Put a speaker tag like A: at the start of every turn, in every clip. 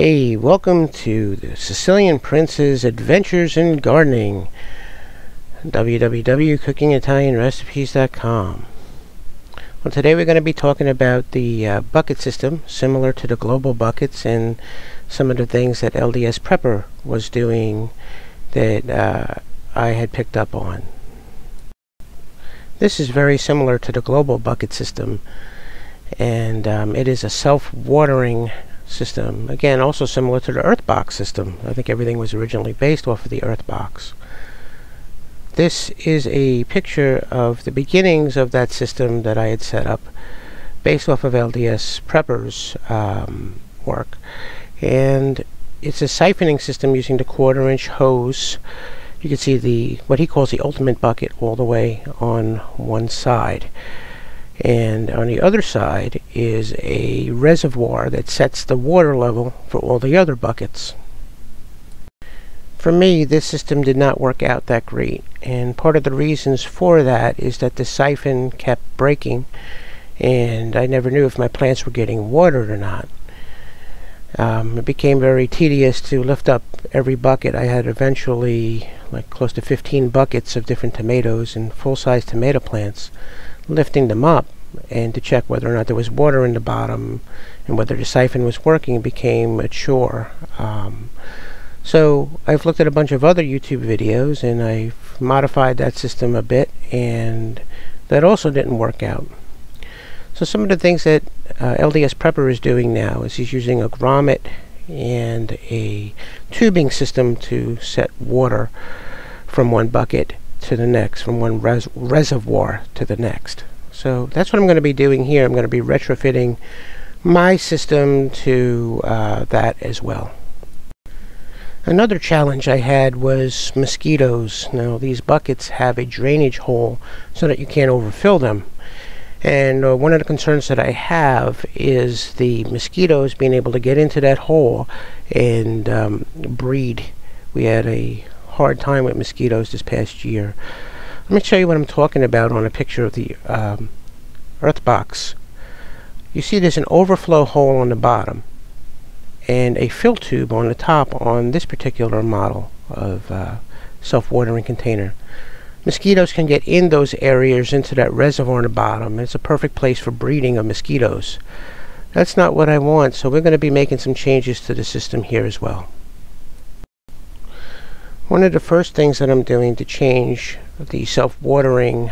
A: Hey, welcome to the Sicilian Prince's Adventures in Gardening. www.cookingitalianrecipes.com. Well, today we're going to be talking about the bucket system, similar to the global buckets, and some of the things that LDSPrepper was doing that I had picked up on. This is very similar to the global bucket system, and it is a self-watering system. Again, also similar to the Earthbox system. I think everything was originally based off of the Earthbox. This is a picture of the beginnings of that system that I had set up based off of LDSPrepper's work. And it's a siphoning system using the 1/4-inch hose. You can see what he calls the ultimate bucket all the way on one side. And on the other side is a reservoir that sets the water level for all the other buckets. For me, this system did not work out that great, and part of the reasons for that is that the siphon kept breaking and I never knew if my plants were getting watered or not. It became very tedious to lift up every bucket. I had eventually like close to 15 buckets of different tomatoes and full-size tomato plants. Lifting them up and to check whether or not there was water in the bottom and whether the siphon was working became a chore. So I've looked at a bunch of other YouTube videos and I've modified that system a bit, and that also didn't work out. So some of the things that LDSPrepper is doing now is he's using a grommet and a tubing system to set water from one bucket to the next, from one reservoir to the next. So that's what I'm going to be doing here. I'm going to be retrofitting my system to that as well. Another challenge I had was mosquitoes. Now these buckets have a drainage hole so that you can't overfill them. And one of the concerns that I have is the mosquitoes being able to get into that hole and breed. We had a hard time with mosquitoes this past year. Let me show you what I'm talking about on a picture of the Earthbox. You see there's an overflow hole on the bottom and a fill tube on the top on this particular model of self-watering container. Mosquitoes can get in those areas into that reservoir on the bottom. It's a perfect place for breeding of mosquitoes. That's not what I want, so we're going to be making some changes to the system here as well. One of the first things that I'm doing to change the self-watering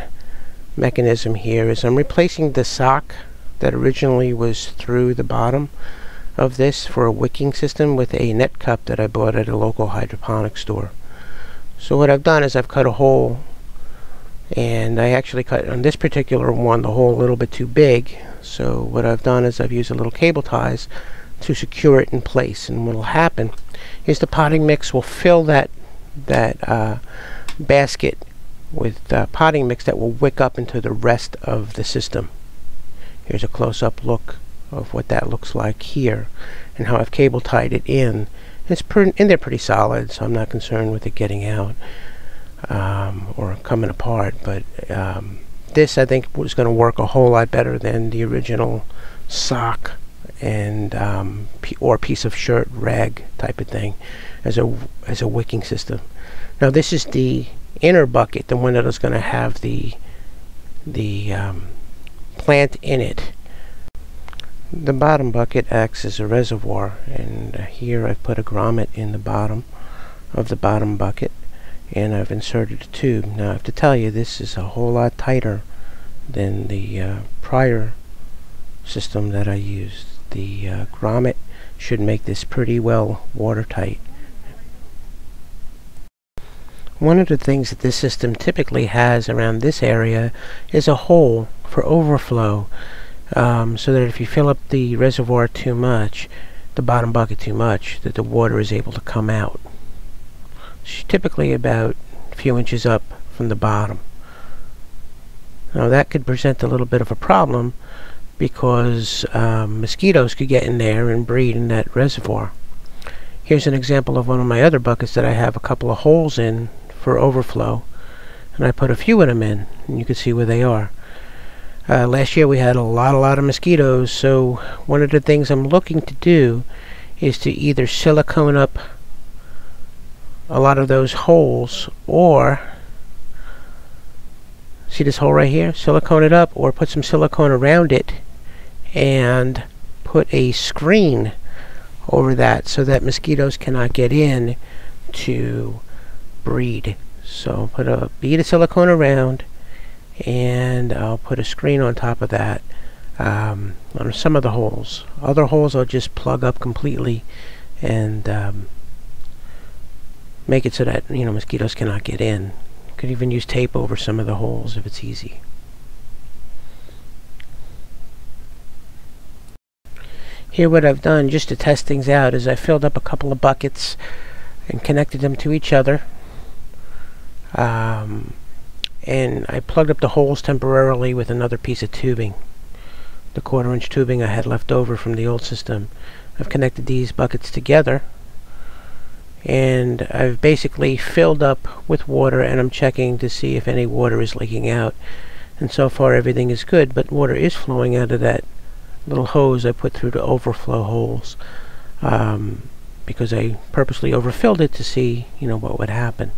A: mechanism here is I'm replacing the sock that originally was through the bottom of this for a wicking system with a net cup that I bought at a local hydroponic store. So what I've done is I've cut a hole, and I actually cut on this particular one the hole a little bit too big. So what I've done is I've used a little cable ties to secure it in place, and what will happen is the potting mix will fill that basket with potting mix that will wick up into the rest of the system. Here's a close-up look of what that looks like here and how I've cable tied it in. It's in there pretty solid, so I'm not concerned with it getting out or coming apart, but this I think was going to work a whole lot better than the original sock and or piece of shirt rag type of thing as a wicking system. Now this is the inner bucket, the one that is going to have the plant in it. The bottom bucket acts as a reservoir, and here I've put a grommet in the bottom of the bottom bucket, and I've inserted a tube. Now I have to tell you, this is a whole lot tighter than the prior system that I used. The grommet should make this pretty well watertight. One of the things that this system typically has around this area is a hole for overflow, so that if you fill up the reservoir too much, the bottom bucket too much, that the water is able to come out. It's typically about a few inches up from the bottom. Now that could present a little bit of a problem because mosquitoes could get in there and breed in that reservoir. Here's an example of one of my other buckets that I have a couple of holes in for overflow, and I put a few of them in, and you can see where they are. Last year we had a lot of mosquitoes, so one of the things I'm looking to do is to either silicone up a lot of those holes, or see this hole right here? Silicone it up, or put some silicone around it and put a screen over that so that mosquitoes cannot get in to breed. So put a bead of silicone around, and I'll put a screen on top of that on some of the holes. Other holes I'll just plug up completely and make it so that mosquitoes cannot get in. You could even use tape over some of the holes if it's easy. Here what I've done just to test things out is I filled up a couple of buckets and connected them to each other, and I plugged up the holes temporarily with another piece of tubing, the 1/4-inch tubing I had left over from the old system. I've connected these buckets together, and I've basically filled up with water, and I'm checking to see if any water is leaking out, and so far everything is good, but water is flowing out of that little hose I put through the overflow holes, because I purposely overfilled it to see what would happen.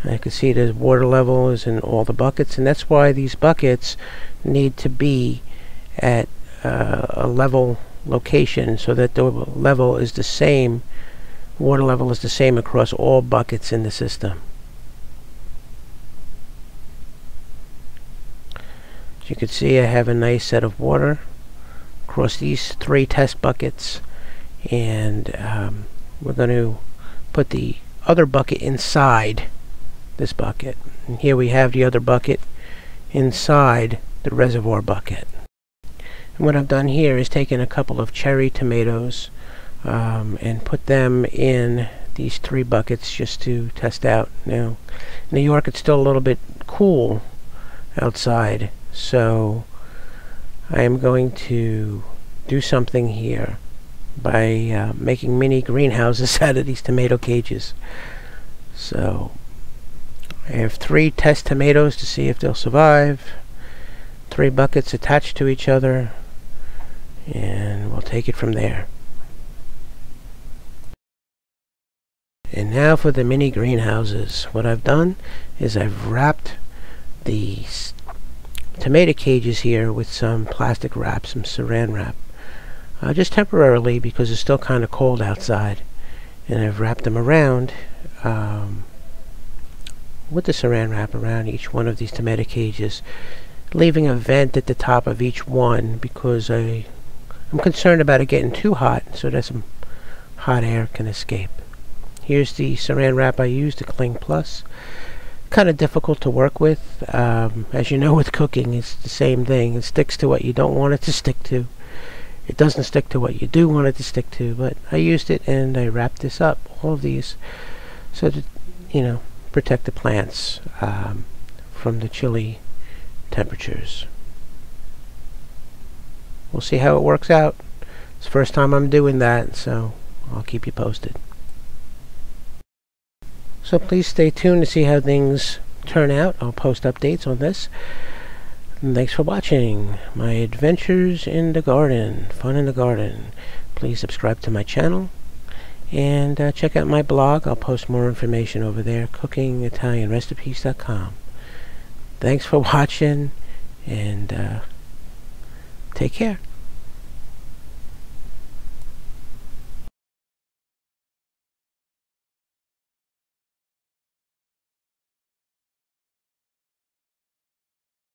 A: I can see the water level is in all the buckets, and that's why these buckets need to be at a level location so that the level is the same, water level is the same across all buckets in the system. As you can see, I have a nice set of water across these 3 test buckets, and we're going to put the other bucket inside this bucket. And here we have the other bucket inside the reservoir bucket. And what I've done here is taken a couple of cherry tomatoes and put them in these 3 buckets just to test out. Now, in New York it's still a little bit cool outside, so I am going to do something here by making mini greenhouses out of these tomato cages. So I have 3 test tomatoes to see if they'll survive, 3 buckets attached to each other, and we'll take it from there. And now for the mini greenhouses. What I've done is I've wrapped these tomato cages here with some plastic wrap, some saran wrap, just temporarily because it's still kind of cold outside, and I've wrapped them around with the saran wrap around each one of these tomato cages, leaving a vent at the top of each one because I'm concerned about it getting too hot so that some hot air can escape. Here's the saran wrap I used, the Cling Plus. Kind of difficult to work with. As you know, with cooking, it's the same thing. It sticks to what you don't want it to stick to. It doesn't stick to what you do want it to stick to, but I used it and I wrapped this up, all of these, so that, protect the plants from the chilly temperatures. We'll see how it works out. It's the first time I'm doing that, so I'll keep you posted. So please stay tuned to see how things turn out. I'll post updates on this. And thanks for watching my adventures in the garden, fun in the garden. Please subscribe to my channel and check out my blog. I'll post more information over there, cookingitalianrecipes.com. Thanks for watching, and take care.